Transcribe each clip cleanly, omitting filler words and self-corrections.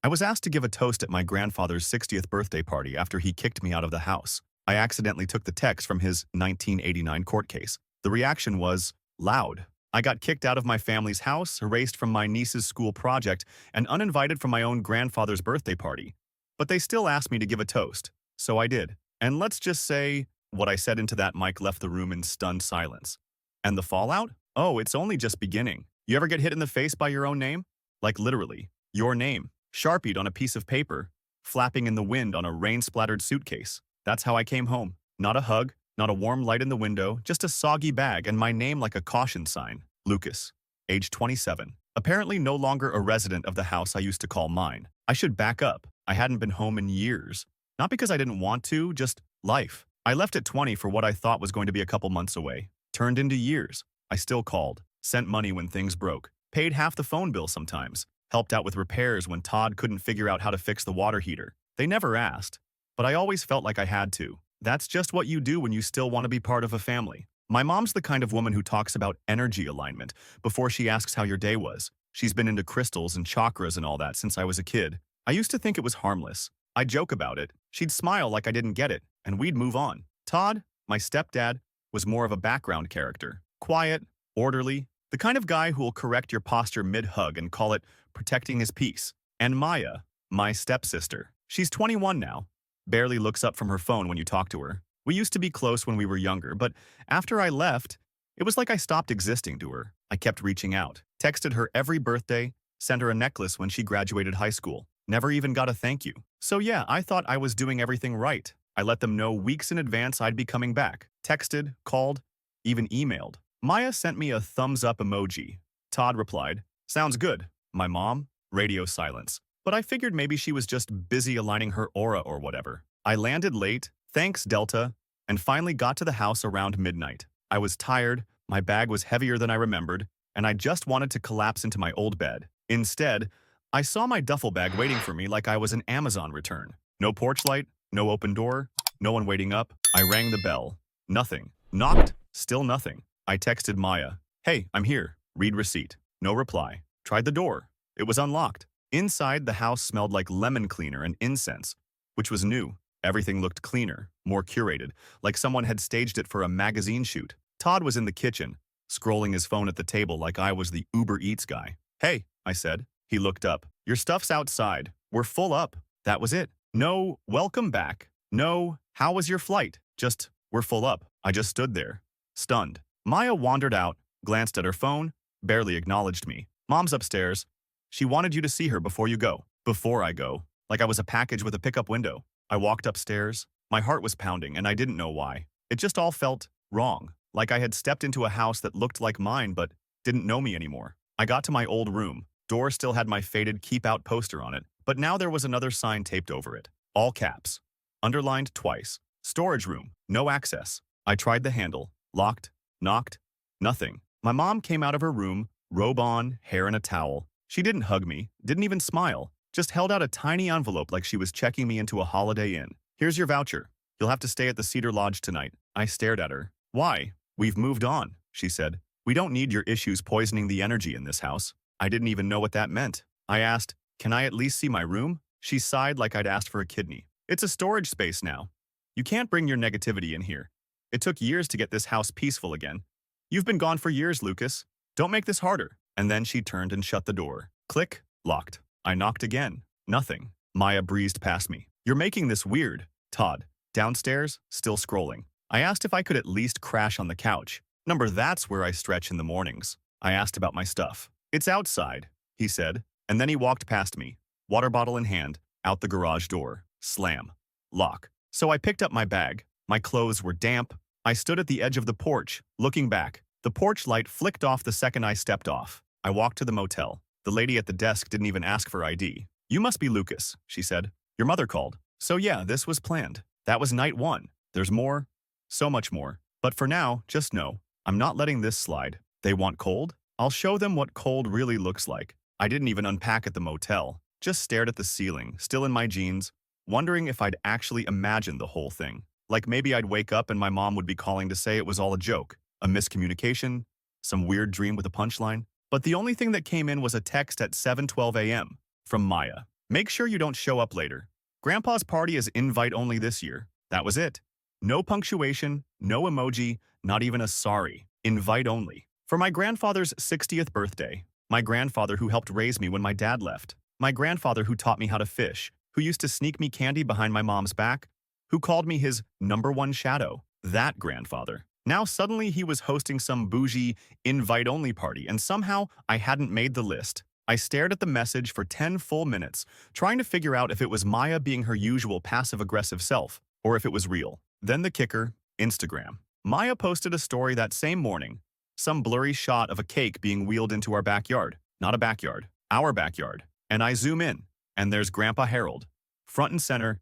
I was asked to give a toast at my grandfather's 60th birthday party after he kicked me out of the house. I accidentally took the text from his 1989 court case. The reaction was loud. I got kicked out of my family's house, erased from my niece's school project, and uninvited from my own grandfather's birthday party. But they still asked me to give a toast, so I did. And let's just say, what I said into that mic left the room in stunned silence. And the fallout? Oh, it's only just beginning. You ever get hit in the face by your own name? Like literally, your name, sharpied on a piece of paper, flapping in the wind on a rain-splattered suitcase. That's how I came home. Not a hug, not a warm light in the window, just a soggy bag and my name like a caution sign. Lucas, age 27. Apparently no longer a resident of the house I used to call mine. I should back up. I hadn't been home in years. Not because I didn't want to, just life. I left at 20 for what I thought was going to be a couple months away. Turned into years. I still called, sent money when things broke, paid half the phone bill sometimes, helped out with repairs when Todd couldn't figure out how to fix the water heater. They never asked, but I always felt like I had to. That's just what you do when you still want to be part of a family. My mom's the kind of woman who talks about energy alignment before she asks how your day was. She's been into crystals and chakras and all that since I was a kid. I used to think it was harmless. I'd joke about it. She'd smile like I didn't get it, and we'd move on. Todd, my stepdad, was more of a background character. Quiet, orderly, the kind of guy who'll correct your posture mid-hug and call it protecting his peace. And Maya, my stepsister. She's 21 now. Barely looks up from her phone when you talk to her. We used to be close when we were younger, but after I left, it was like I stopped existing to her. I kept reaching out, texted her every birthday, sent her a necklace when she graduated high school. Never even got a thank you. So yeah, I thought I was doing everything right. I let them know weeks in advance I'd be coming back. Texted, called, even emailed. Maya sent me a thumbs up emoji. Todd replied, "Sounds good." My mom, radio silence. But I figured maybe she was just busy aligning her aura or whatever. I landed late, thanks Delta, and finally got to the house around midnight. I was tired, my bag was heavier than I remembered, and I just wanted to collapse into my old bed. Instead, I saw my duffel bag waiting for me like I was an Amazon return. No porch light, no open door, no one waiting up. I rang the bell. Nothing. Knocked, still nothing. I texted Maya, "Hey, I'm here. Read receipt." No reply. Tried the door. It was unlocked. Inside, the house smelled like lemon cleaner and incense, which was new. Everything looked cleaner, more curated, like someone had staged it for a magazine shoot. Todd was in the kitchen, scrolling his phone at the table like I was the Uber Eats guy. "Hey," I said. He looked up. "Your stuff's outside. We're full up." That was it. No, "Welcome back." No, "How was your flight?" Just, "We're full up." I just stood there, stunned. Maya wandered out, glanced at her phone, barely acknowledged me. "Mom's upstairs. She wanted you to see her before you go." Before I go, like I was a package with a pickup window. I walked upstairs. My heart was pounding, and I didn't know why. It just all felt wrong, like I had stepped into a house that looked like mine but didn't know me anymore. I got to my old room. Door still had my faded "Keep Out" poster on it, but now there was another sign taped over it. All caps. Underlined twice. "Storage room. No access." I tried the handle. Locked. Knocked. Nothing. My mom came out of her room, robe on, hair in a towel. She didn't hug me, didn't even smile, just held out a tiny envelope like she was checking me into a Holiday Inn. "Here's your voucher. You'll have to stay at the Cedar Lodge tonight." I stared at her. "Why?" "We've moved on," she said. "We don't need your issues poisoning the energy in this house." I didn't even know what that meant. I asked, "Can I at least see my room?" She sighed like I'd asked for a kidney. "It's a storage space now. You can't bring your negativity in here. It took years to get this house peaceful again. You've been gone for years, Lucas. Don't make this harder." And then she turned and shut the door. Click. Locked. I knocked again. Nothing. Maya breezed past me. "You're making this weird." Todd, downstairs, still scrolling. I asked if I could at least crash on the couch. That's where I stretch in the mornings. I asked about my stuff. "It's outside," he said, and then he walked past me, water bottle in hand, out the garage door. Slam. Lock. So I picked up my bag. My clothes were damp. I stood at the edge of the porch, looking back. The porch light flicked off the second I stepped off. I walked to the motel. The lady at the desk didn't even ask for ID. "You must be Lucas," she said. "Your mother called." So yeah, this was planned. That was night one. There's more. So much more. But for now, just know, I'm not letting this slide. They want cold? I'll show them what cold really looks like. I didn't even unpack at the motel. Just stared at the ceiling, still in my jeans, wondering if I'd actually imagined the whole thing. Like maybe I'd wake up and my mom would be calling to say it was all a joke, a miscommunication, some weird dream with a punchline. But the only thing that came in was a text at 7:12 a.m. from Maya. Make sure you don't show up later. Grandpa's party is invite only this year. That was it. No punctuation, no emoji, not even a sorry. Invite only. For my grandfather's 60th birthday, my grandfather who helped raise me when my dad left, my grandfather who taught me how to fish, who used to sneak me candy behind my mom's back, who called me his #1 shadow, that grandfather. Now suddenly he was hosting some bougie invite-only party and somehow I hadn't made the list. I stared at the message for 10 full minutes, trying to figure out if it was Maya being her usual passive-aggressive self, or if it was real. Then the kicker, Instagram. Maya posted a story that same morning, some blurry shot of a cake being wheeled into our backyard. Not a backyard, our backyard. And I zoom in, and there's Grandpa Harold, front and center,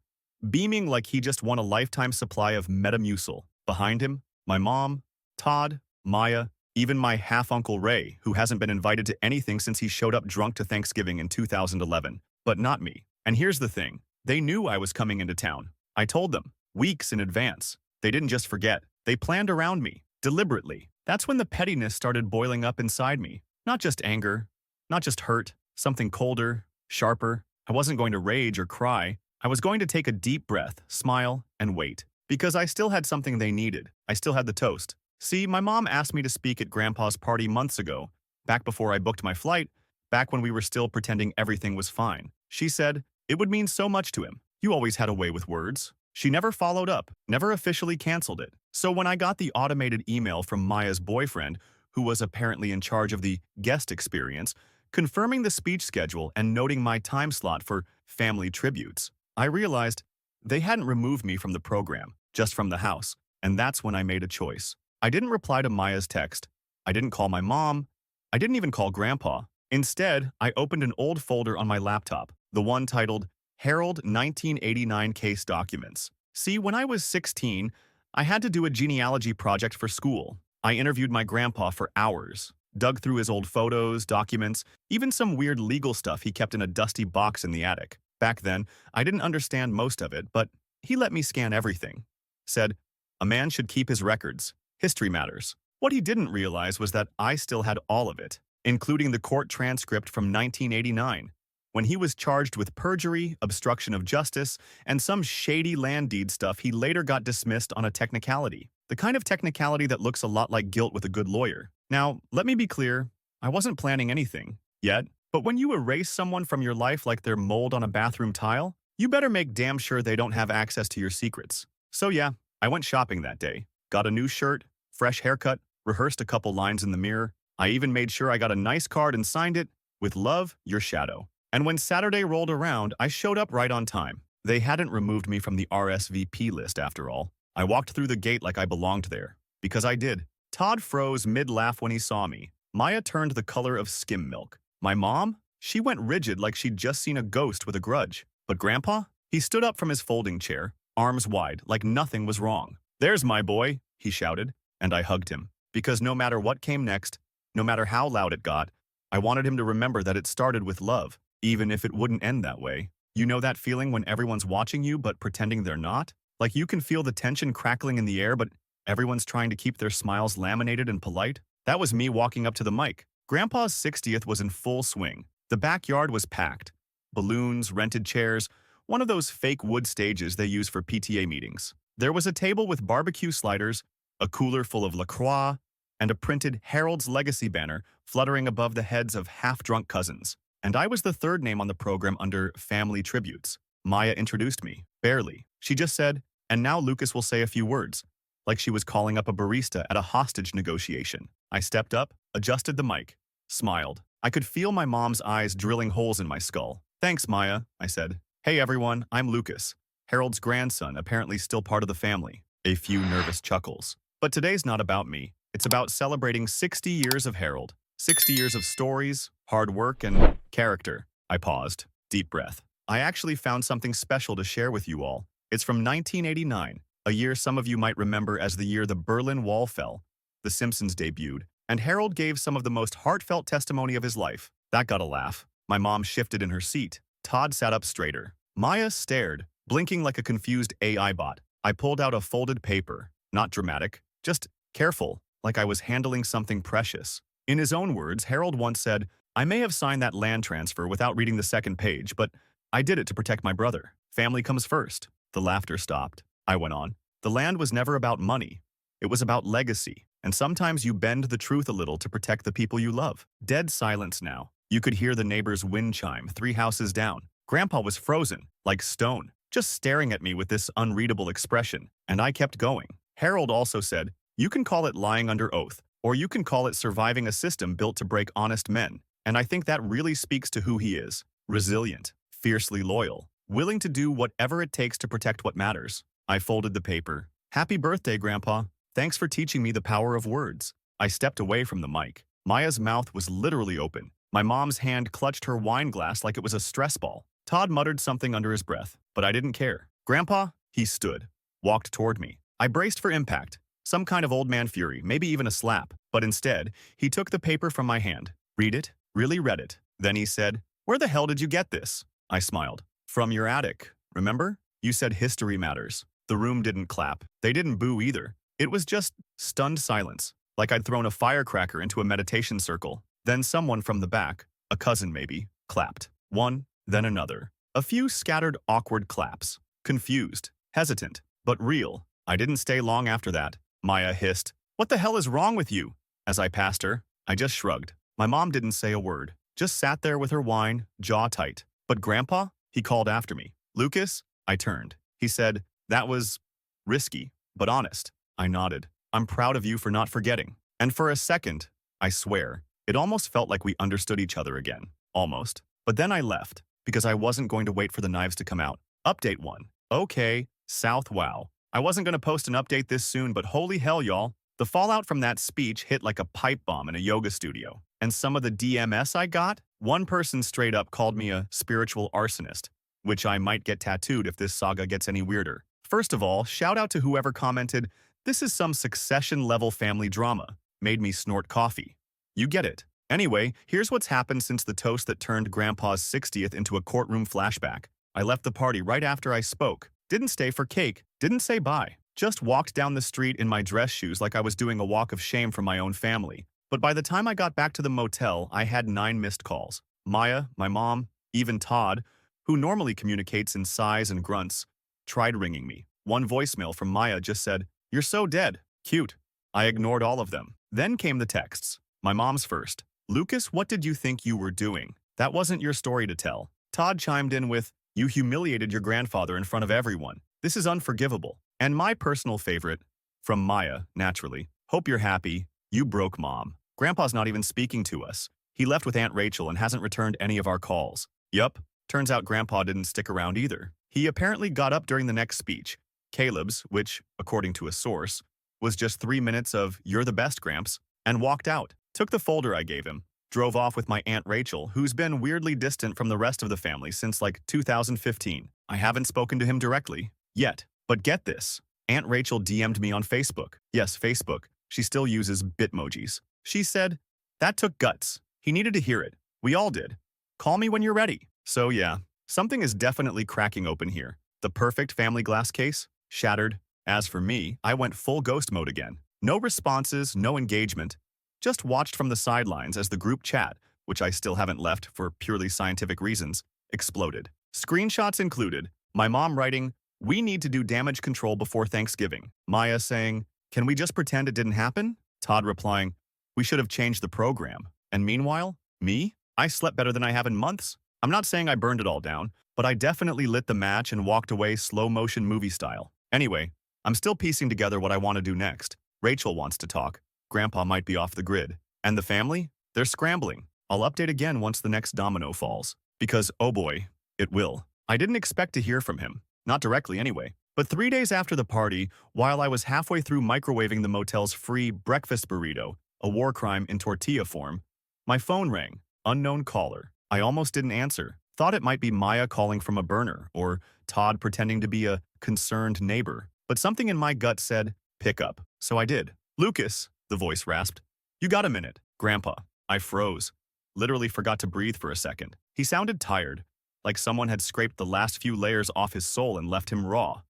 beaming like he just won a lifetime supply of Metamucil. Behind him, my mom, Todd, Maya, even my half-uncle Ray, who hasn't been invited to anything since he showed up drunk to Thanksgiving in 2011. But not me. And here's the thing. They knew I was coming into town. I told them, weeks in advance. They didn't just forget. They planned around me, deliberately. That's when the pettiness started boiling up inside me. Not just anger, not just hurt, something colder, sharper. I wasn't going to rage or cry. I was going to take a deep breath, smile, and wait. Because I still had something they needed. I still had the toast. See, my mom asked me to speak at Grandpa's party months ago, back before I booked my flight, back when we were still pretending everything was fine. She said, it would mean so much to him. You always had a way with words. She never followed up, never officially canceled it. So when I got the automated email from Maya's boyfriend, who was apparently in charge of the guest experience, confirming the speech schedule and noting my time slot for family tributes, I realized they hadn't removed me from the program, just from the house, and that's when I made a choice. I didn't reply to Maya's text. I didn't call my mom. I didn't even call Grandpa. Instead, I opened an old folder on my laptop, the one titled Harold 1989 Case Documents. See, when I was 16, I had to do a genealogy project for school. I interviewed my grandpa for hours, dug through his old photos, documents, even some weird legal stuff he kept in a dusty box in the attic. Back then, I didn't understand most of it, but he let me scan everything. Said, a man should keep his records. History matters. What he didn't realize was that I still had all of it, including the court transcript from 1989, when he was charged with perjury, obstruction of justice, and some shady land deed stuff he later got dismissed on a technicality. The kind of technicality that looks a lot like guilt with a good lawyer. Now, let me be clear, I wasn't planning anything, yet, but when you erase someone from your life like they're mold on a bathroom tile, you better make damn sure they don't have access to your secrets. So yeah, I went shopping that day, got a new shirt, fresh haircut, rehearsed a couple lines in the mirror. I even made sure I got a nice card and signed it, with love, your shadow. And when Saturday rolled around, I showed up right on time. They hadn't removed me from the RSVP list after all. I walked through the gate like I belonged there. Because I did. Todd froze mid-laugh when he saw me. Maya turned the color of skim milk. My mom? She went rigid like she'd just seen a ghost with a grudge. But Grandpa? He stood up from his folding chair, arms wide, like nothing was wrong. There's my boy, he shouted, and I hugged him. Because no matter what came next, no matter how loud it got, I wanted him to remember that it started with love, even if it wouldn't end that way. You know that feeling when everyone's watching you but pretending they're not? Like you can feel the tension crackling in the air but everyone's trying to keep their smiles laminated and polite? That was me walking up to the mic. Grandpa's 60th was in full swing. The backyard was packed. Balloons, rented chairs, one of those fake wood stages they use for PTA meetings. There was a table with barbecue sliders, a cooler full of LaCroix, and a printed Harold's Legacy banner fluttering above the heads of half-drunk cousins. And I was the third name on the program under Family Tributes. Maya introduced me, barely. She just said, and now Lucas will say a few words, like she was calling up a barista at a hostage negotiation. I stepped up, adjusted the mic, smiled. I could feel my mom's eyes drilling holes in my skull. Thanks, Maya, I said. Hey everyone, I'm Lucas, Harold's grandson, apparently still part of the family. A few nervous chuckles. But today's not about me. It's about celebrating 60 years of Harold. 60 years of stories, hard work, and character. I paused. Deep breath. I actually found something special to share with you all. It's from 1989, a year some of you might remember as the year the Berlin Wall fell, The Simpsons debuted, and Harold gave some of the most heartfelt testimony of his life. That got a laugh. My mom shifted in her seat. Todd sat up straighter. Maya stared, blinking like a confused AI bot. I pulled out a folded paper. Not dramatic, just careful, like I was handling something precious. In his own words, Harold once said, I may have signed that land transfer without reading the second page, but I did it to protect my brother. Family comes first. The laughter stopped. I went on. The land was never about money. It was about legacy. And sometimes you bend the truth a little to protect the people you love. Dead silence now. You could hear the neighbor's wind chime 3 houses down. Grandpa was frozen, like stone, just staring at me with this unreadable expression. And I kept going. Harold also said, "You can call it lying under oath, or you can call it surviving a system built to break honest men." And I think that really speaks to who he is. Resilient, fiercely loyal, willing to do whatever it takes to protect what matters. I folded the paper. "Happy birthday, Grandpa. Thanks for teaching me the power of words." I stepped away from the mic. Maya's mouth was literally open. My mom's hand clutched her wine glass like it was a stress ball. Todd muttered something under his breath, but I didn't care. "Grandpa," he stood, walked toward me. I braced for impact, some kind of old man fury, maybe even a slap. But instead, he took the paper from my hand. "Read it?" Really read it. Then he said, "Where the hell did you get this?" I smiled. "From your attic. Remember? You said history matters." The room didn't clap. They didn't boo either. It was just stunned silence, like I'd thrown a firecracker into a meditation circle. Then someone from the back, a cousin maybe, clapped. One, then another. A few scattered awkward claps. Confused, hesitant, but real. I didn't stay long after that. Maya hissed, "What the hell is wrong with you?" As I passed her, I just shrugged. My mom didn't say a word, just sat there with her wine, jaw tight. "But Grandpa?" He called after me. "Lucas?" I turned. He said, "That was risky, but honest." I nodded. "I'm proud of you for not forgetting." And for a second, I swear, it almost felt like we understood each other again. Almost. But then I left, because I wasn't going to wait for the knives to come out. Update 1. Okay, South wow. I wasn't going to post an update this soon, but holy hell, y'all. The fallout from that speech hit like a pipe bomb in a yoga studio. And some of the DMS I got? One person straight up called me a spiritual arsonist, which I might get tattooed if this saga gets any weirder. First of all, shout out to whoever commented, "This is some Succession-level family drama." Made me snort coffee. You get it. Anyway, here's what's happened since the toast that turned Grandpa's 60th into a courtroom flashback. I left the party right after I spoke. Didn't stay for cake. Didn't say bye. Just walked down the street in my dress shoes like I was doing a walk of shame for my own family. But by the time I got back to the motel, I had 9 missed calls. Maya, my mom, even Todd, who normally communicates in sighs and grunts, tried ringing me. One voicemail from Maya just said, "You're so dead. Cute." I ignored all of them. Then came the texts. My mom's first. "Lucas, what did you think you were doing? That wasn't your story to tell." Todd chimed in with, "You humiliated your grandfather in front of everyone. This is unforgivable." And my personal favorite, from Maya, naturally, "Hope you're happy. You broke Mom. Grandpa's not even speaking to us. He left with Aunt Rachel and hasn't returned any of our calls." Yup, turns out Grandpa didn't stick around either. He apparently got up during the next speech, Caleb's, which, according to a source, was just 3 minutes of "You're the best, Gramps," and walked out. Took the folder I gave him, drove off with my Aunt Rachel, who's been weirdly distant from the rest of the family since like 2015. I haven't spoken to him directly, yet. But get this, Aunt Rachel DM'd me on Facebook. Yes, Facebook. She still uses Bitmojis. She said, "That took guts. He needed to hear it. We all did. Call me when you're ready." So yeah, something is definitely cracking open here. The perfect family glass case? Shattered. As for me, I went full ghost mode again. No responses, no engagement. Just watched from the sidelines as the group chat, which I still haven't left for purely scientific reasons, exploded. Screenshots included, my mom writing, "We need to do damage control before Thanksgiving." Maya saying, "Can we just pretend it didn't happen?" Todd replying, "We should have changed the program." And meanwhile, me? I slept better than I have in months. I'm not saying I burned it all down, but I definitely lit the match and walked away slow-motion movie style. Anyway, I'm still piecing together what I want to do next. Rachel wants to talk. Grandpa might be off the grid. And the family? They're scrambling. I'll update again once the next domino falls. Because, oh boy, it will. I didn't expect to hear from him. Not directly anyway. But 3 days after the party, while I was halfway through microwaving the motel's free breakfast burrito, a war crime in tortilla form, my phone rang. Unknown caller. I almost didn't answer. Thought it might be Maya calling from a burner, or Todd pretending to be a concerned neighbor. But something in my gut said, pick up. So I did. "Lucas," the voice rasped. "You got a minute?" "Grandpa." I froze. Literally forgot to breathe for a second. He sounded tired, like someone had scraped the last few layers off his soul and left him raw.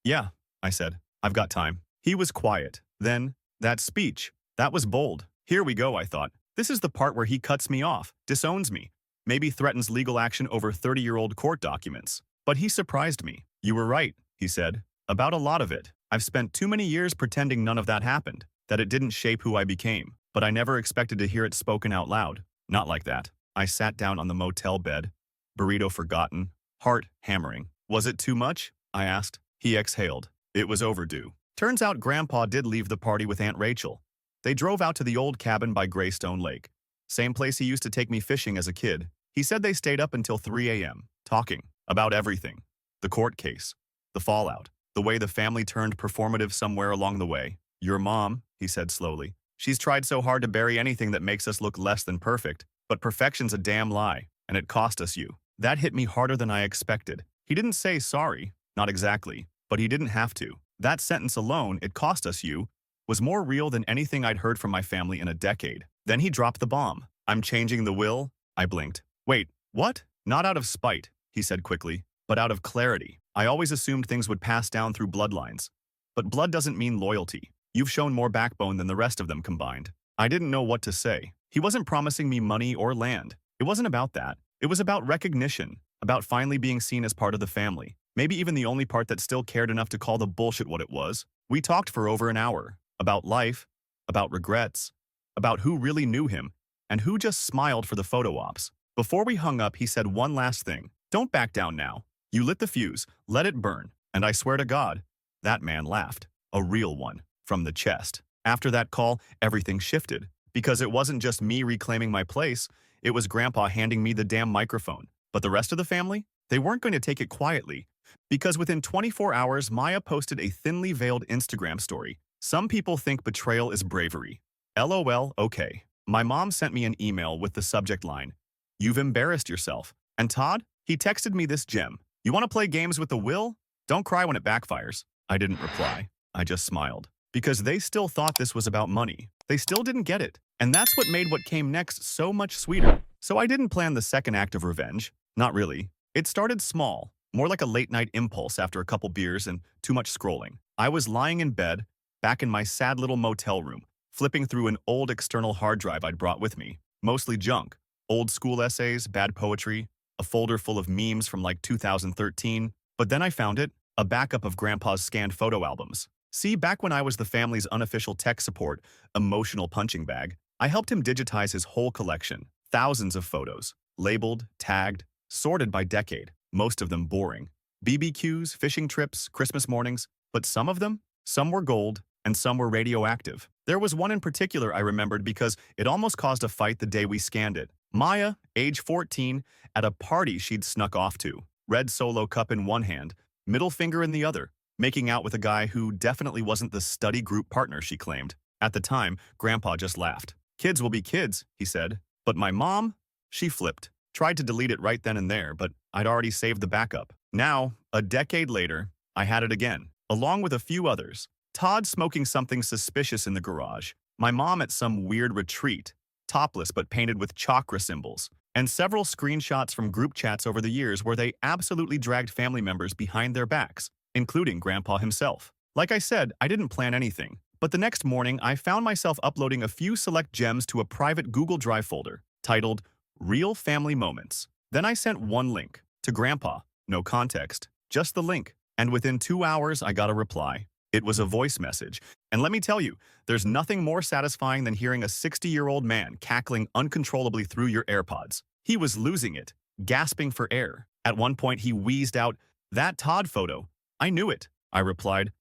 Yeah, I said. "I've got time." He was quiet. Then, that speech. That was bold. Here we go, I thought. This is the part where he cuts me off, disowns me, maybe threatens legal action over 30-year-old court documents. But he surprised me. You were right, he said. About a lot of it. I've spent too many years pretending none of that happened, that it didn't shape who I became. But I never expected to hear it spoken out loud. Not like that. I sat down on the motel bed, burrito forgotten, heart hammering. Was it too much? I asked. He exhaled. It was overdue. Turns out Grandpa did leave the party with Aunt Rachel. They drove out to the old cabin by Greystone Lake. Same place he used to take me fishing as a kid. He said they stayed up until 3 a.m., talking about everything. The court case, the fallout, the way the family turned performative somewhere along the way. Your mom, he said slowly. She's tried so hard to bury anything that makes us look less than perfect, but perfection's a damn lie, and it cost us you. That hit me harder than I expected. He didn't say sorry, not exactly, but he didn't have to. That sentence alone, it cost us you, was more real than anything I'd heard from my family in a decade. Then he dropped the bomb. I'm changing the will? I blinked. Wait, what? Not out of spite, he said quickly, but out of clarity. I always assumed things would pass down through bloodlines. But blood doesn't mean loyalty. You've shown more backbone than the rest of them combined. I didn't know what to say. He wasn't promising me money or land. It wasn't about that. It was about recognition, about finally being seen as part of the family. Maybe even the only part that still cared enough to call the bullshit what it was. We talked for over an hour. About life, about regrets, about who really knew him, and who just smiled for the photo ops. Before we hung up, he said one last thing. Don't back down now. You lit the fuse, let it burn, and I swear to God, that man laughed. A real one, from the chest. After that call, everything shifted. Because it wasn't just me reclaiming my place, it was Grandpa handing me the damn microphone. But the rest of the family? They weren't going to take it quietly. Because within 24 hours, Maya posted a thinly veiled Instagram story. Some people think betrayal is bravery. LOL, okay. My mom sent me an email with the subject line, "You've embarrassed yourself." And Todd, he texted me this gem. "You want to play games with the will? Don't cry when it backfires." I didn't reply. I just smiled. Because they still thought this was about money. They still didn't get it. And that's what made what came next so much sweeter. So I didn't plan the second act of revenge. Not really. It started small, more like a late-night impulse after a couple beers and too much scrolling. I was lying in bed, back in my sad little motel room, flipping through an old external hard drive I'd brought with me. Mostly junk. Old school essays, bad poetry, a folder full of memes from like 2013. But then I found it, a backup of Grandpa's scanned photo albums. See, back when I was the family's unofficial tech support, emotional punching bag, I helped him digitize his whole collection. Thousands of photos, labeled, tagged, sorted by decade, most of them boring. BBQs, fishing trips, Christmas mornings, but some of them? Some were gold, and some were radioactive. There was one in particular I remembered because it almost caused a fight the day we scanned it. Maya, age 14, at a party she'd snuck off to. Red Solo cup in one hand, middle finger in the other, making out with a guy who definitely wasn't the study group partner she claimed. At the time, Grandpa just laughed. "Kids will be kids," he said. But my mom? She flipped. Tried to delete it right then and there, but I'd already saved the backup. Now, a decade later, I had it again, along with a few others. Todd smoking something suspicious in the garage. My mom at some weird retreat, topless but painted with chakra symbols. And several screenshots from group chats over the years where they absolutely dragged family members behind their backs, including Grandpa himself. Like I said, I didn't plan anything. But the next morning, I found myself uploading a few select gems to a private Google Drive folder titled Real Family Moments. Then I sent one link to Grandpa. No context, just the link. And within 2 hours, I got a reply. It was a voice message. And let me tell you, there's nothing more satisfying than hearing a 60-year-old man cackling uncontrollably through your AirPods. He was losing it, gasping for air. At one point, he wheezed out, "That Todd photo. I knew it," I replied.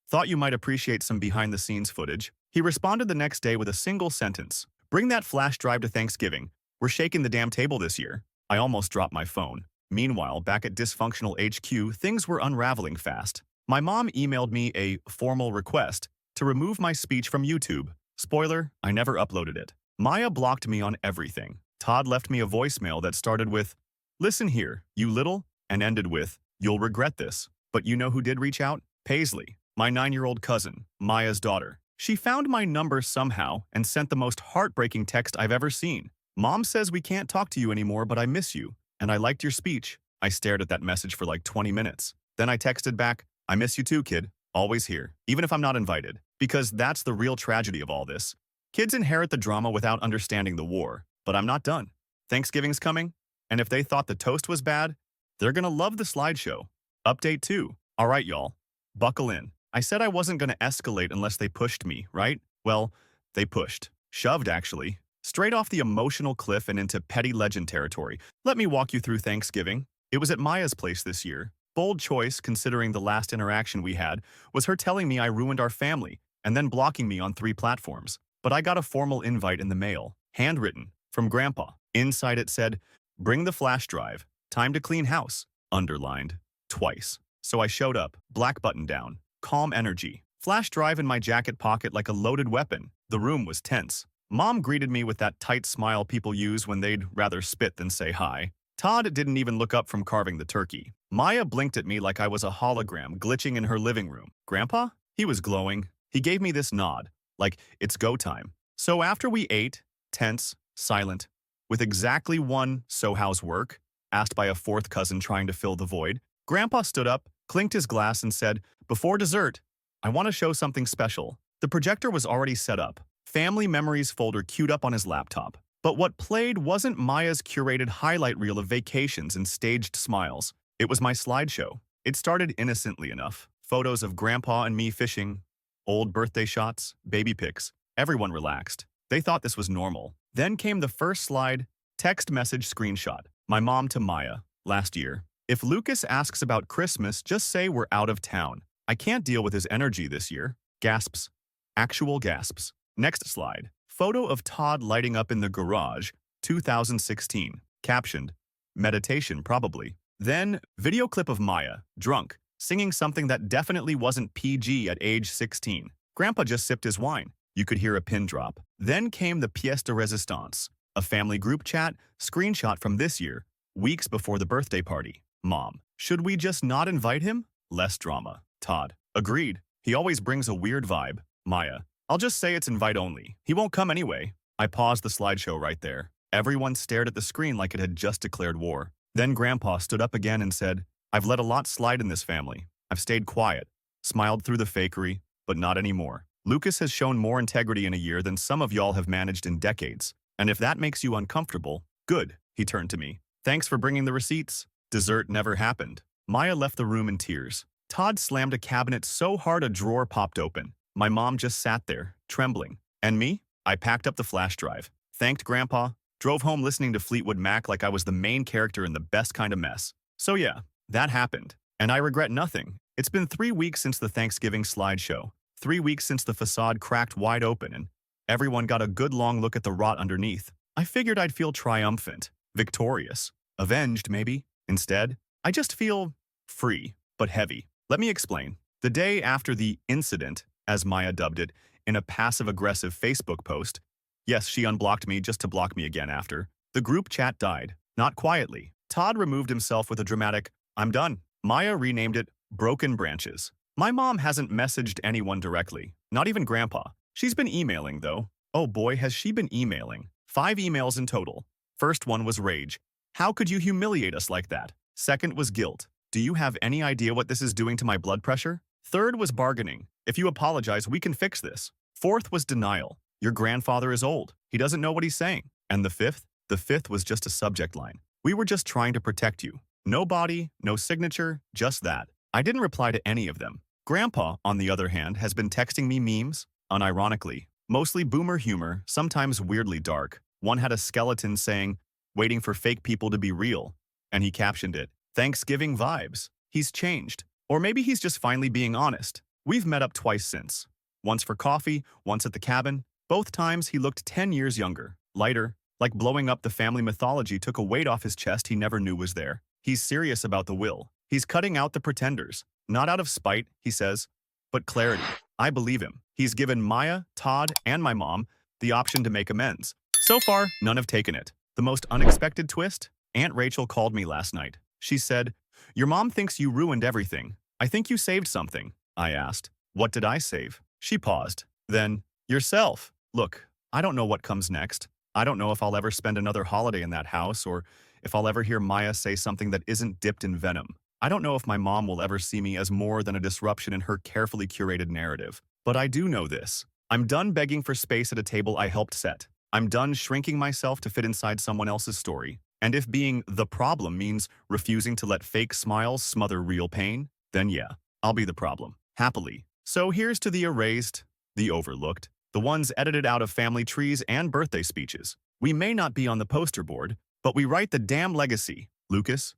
"Thought you might appreciate some behind-the-scenes footage." He responded the next day with a single sentence. "Bring that flash drive to Thanksgiving. We're shaking the damn table this year." I almost dropped my phone. Meanwhile, back at dysfunctional HQ, things were unraveling fast. My mom emailed me a formal request to remove my speech from YouTube. Spoiler, I never uploaded it. Maya blocked me on everything. Todd left me a voicemail that started with, "Listen here, you little," and ended with, "You'll regret this." But you know who did reach out? Paisley, my 9-year-old cousin, Maya's daughter. She found my number somehow and sent the most heartbreaking text I've ever seen. "Mom says we can't talk to you anymore, but I miss you, and I liked your speech." I stared at that message for like 20 minutes. Then I texted back, "I miss you too, kid. Always here, even if I'm not invited." Because that's the real tragedy of all this. Kids inherit the drama without understanding the war. But I'm not done. Thanksgiving's coming. And if they thought the toast was bad, they're gonna love the slideshow. Update 2. Alright, y'all. Buckle in. I said I wasn't gonna escalate unless they pushed me, right? Well, they pushed. Shoved, actually. Straight off the emotional cliff and into petty legend territory. Let me walk you through Thanksgiving. It was at Maya's place this year. Bold choice, considering the last interaction we had, was her telling me I ruined our family and then blocking me on 3 platforms. But I got a formal invite in the mail, handwritten, from Grandpa. Inside it said, "Bring the flash drive. Time to clean house." Underlined. Twice. So I showed up, black button down, calm energy, flash drive in my jacket pocket like a loaded weapon. The room was tense. Mom greeted me with that tight smile people use when they'd rather spit than say hi. Todd didn't even look up from carving the turkey. Maya blinked at me like I was a hologram glitching in her living room. Grandpa? He was glowing. He gave me this nod, like it's go time. So after we ate, tense, silent, with exactly one "so how's work?" asked by a 4th cousin trying to fill the void, Grandpa stood up, clinked his glass and said, "Before dessert, I want to show something special." The projector was already set up, family memories folder queued up on his laptop. But what played wasn't Maya's curated highlight reel of vacations and staged smiles. It was my slideshow. It started innocently enough. Photos of Grandpa and me fishing, old birthday shots, baby pics. Everyone relaxed. They thought this was normal. Then came the first slide, text message screenshot. My mom to Maya, last year. "If Lucas asks about Christmas, just say we're out of town. I can't deal with his energy this year." Gasps. Actual gasps. Next slide. Photo of Todd lighting up in the garage, 2016. Captioned, "Meditation, probably." Then, video clip of Maya, drunk, singing something that definitely wasn't PG at age 16. Grandpa just sipped his wine. You could hear a pin drop. Then came the pièce de résistance, a family group chat, screenshot from this year, weeks before the birthday party. Mom, "Should we just not invite him? Less drama." Todd, "Agreed. He always brings a weird vibe." Maya, "I'll just say it's invite only. He won't come anyway." I paused the slideshow right there. Everyone stared at the screen like it had just declared war. Then Grandpa stood up again and said, "I've let a lot slide in this family. I've stayed quiet, smiled through the fakery, but not anymore. Lucas has shown more integrity in a year than some of y'all have managed in decades. And if that makes you uncomfortable, good." He turned to me. "Thanks for bringing the receipts." Dessert never happened. Maya left the room in tears. Todd slammed a cabinet so hard a drawer popped open. My mom just sat there, trembling. And me? I packed up the flash drive, thanked Grandpa, drove home listening to Fleetwood Mac like I was the main character in the best kind of mess. So yeah, that happened. And I regret nothing. It's been 3 weeks since the Thanksgiving slideshow, 3 weeks since the facade cracked wide open and everyone got a good long look at the rot underneath. I figured I'd feel triumphant, victorious, avenged maybe. Instead, I just feel free, but heavy. Let me explain. The day after the incident, as Maya dubbed it, in a passive-aggressive Facebook post, yes, she unblocked me just to block me again after, the group chat died, not quietly. Todd removed himself with a dramatic, "I'm done." Maya renamed it Broken Branches. My mom hasn't messaged anyone directly, not even Grandpa. She's been emailing, though. Oh boy, has she been emailing. 5 emails in total. First one was rage. "How could you humiliate us like that?" Second was guilt. "Do you have any idea what this is doing to my blood pressure?" Third was bargaining. "If you apologize, we can fix this." Fourth was denial. "Your grandfather is old. He doesn't know what he's saying." And the fifth? The fifth was just a subject line. "We were just trying to protect you." No body, no signature, just that. I didn't reply to any of them. Grandpa, on the other hand, has been texting me memes, unironically. Mostly boomer humor, sometimes weirdly dark. One had a skeleton saying, "Waiting for fake people to be real." And he captioned it, "Thanksgiving vibes." He's changed. Or maybe he's just finally being honest. We've met up twice since. Once for coffee, once at the cabin. Both times he looked 10 years younger, lighter, like blowing up the family mythology took a weight off his chest he never knew was there. He's serious about the will. He's cutting out the pretenders. Not out of spite, he says, but clarity. I believe him. He's given Maya, Todd, and my mom the option to make amends. So far, none have taken it. The most unexpected twist? Aunt Rachel called me last night. She said, "Your mom thinks you ruined everything. I think you saved something." I asked, "What did I save?" She paused. Then, "Yourself." Look, I don't know what comes next. I don't know if I'll ever spend another holiday in that house or if I'll ever hear Maya say something that isn't dipped in venom. I don't know if my mom will ever see me as more than a disruption in her carefully curated narrative. But I do know this. I'm done begging for space at a table I helped set. I'm done shrinking myself to fit inside someone else's story. And if being the problem means refusing to let fake smiles smother real pain, then yeah, I'll be the problem, happily. So here's to the erased, the overlooked, the ones edited out of family trees and birthday speeches. We may not be on the poster board, but we write the damn legacy. Lucas?